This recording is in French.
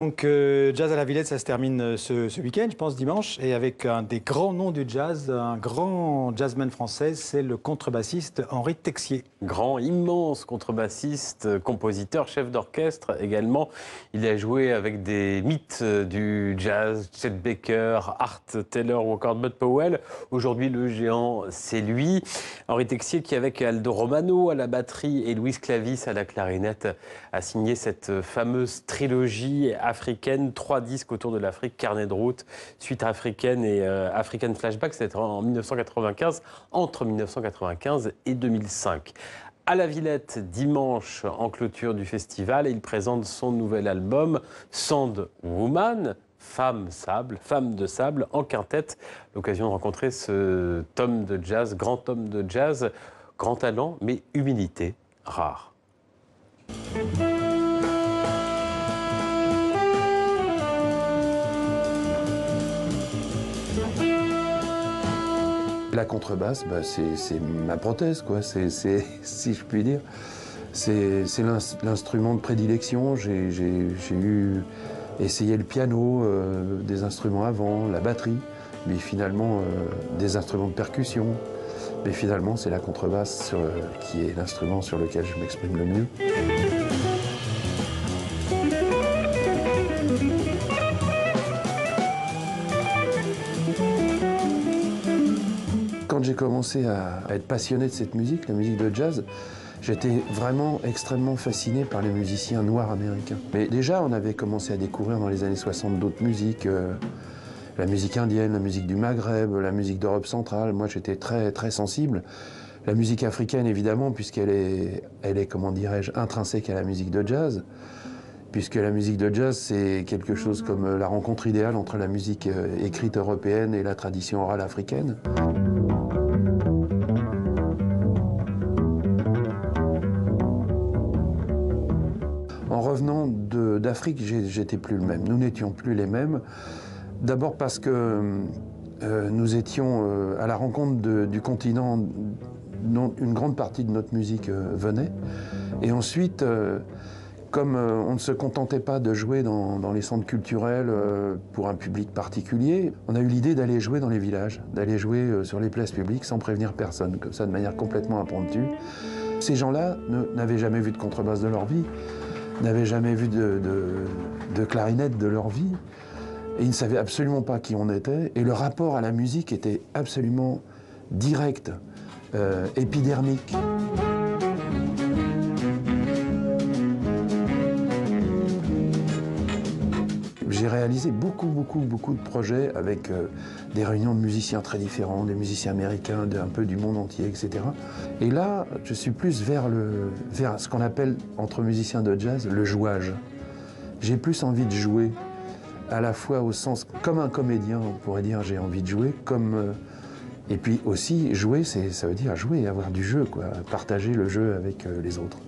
Donc, Jazz à la Villette, ça se termine ce week-end, je pense, dimanche, et avec un des grands noms du jazz, un grand jazzman français, c'est le contrebassiste Henri Texier. Grand, immense contrebassiste, compositeur, chef d'orchestre également. Il a joué avec des mythes du jazz, Chet Baker, Art Taylor ou encore Bud Powell. Aujourd'hui, le géant, c'est lui. Henri Texier qui, avec Aldo Romano à la batterie et Louis Clavis à la clarinette, a signé cette fameuse trilogie africaine, 3 disques autour de l'Afrique, Carnet de route, Suite africaine et African Flashback. C'était en 1995, entre 1995 et 2005. À la Villette, dimanche, en clôture du festival, il présente son nouvel album Sand Woman, femme de sable, en quintette. L'occasion de rencontrer ce homme de jazz, grand homme de jazz, grand talent, mais humilité rare. La contrebasse, c'est ma prothèse, quoi. Si je puis dire. C'est l'instrument de prédilection. J'ai essayé le piano, des instruments avant, la batterie, mais finalement des instruments de percussion. Mais finalement, c'est la contrebasse qui est l'instrument sur lequel je m'exprime le mieux. Quand j'ai commencé à être passionné de cette musique, la musique de jazz, j'étais vraiment extrêmement fasciné par les musiciens noirs américains. Mais déjà, on avait commencé à découvrir dans les années 60 d'autres musiques, la musique indienne, la musique du Maghreb, la musique d'Europe centrale. Moi, j'étais très, très sensible. La musique africaine, évidemment, puisqu'elle est, comment dirais-je, intrinsèque à la musique de jazz. Puisque la musique de jazz, c'est quelque chose comme la rencontre idéale entre la musique écrite européenne et la tradition orale africaine. En revenant d'Afrique, j'étais plus le même. Nous n'étions plus les mêmes. D'abord parce que nous étions à la rencontre du continent dont une grande partie de notre musique venait. Et ensuite, comme on ne se contentait pas de jouer dans les centres culturels pour un public particulier, on a eu l'idée d'aller jouer dans les villages, d'aller jouer sur les places publiques sans prévenir personne, comme ça de manière complètement impromptue. Ces gens-là n'avaient jamais vu de contrebasse de leur vie, n'avaient jamais vu de clarinette de leur vie, et ils ne savaient absolument pas qui on était, et le rapport à la musique était absolument direct, épidermique. J'ai réalisé beaucoup de projets avec des réunions de musiciens très différents, des musiciens américains, un peu du monde entier, etc. Et là, je suis plus vers ce qu'on appelle, entre musiciens de jazz, le jouage. J'ai plus envie de jouer, à la fois au sens, comme un comédien, on pourrait dire, j'ai envie de jouer, et puis aussi, jouer, ça veut dire jouer, avoir du jeu, quoi, partager le jeu avec les autres.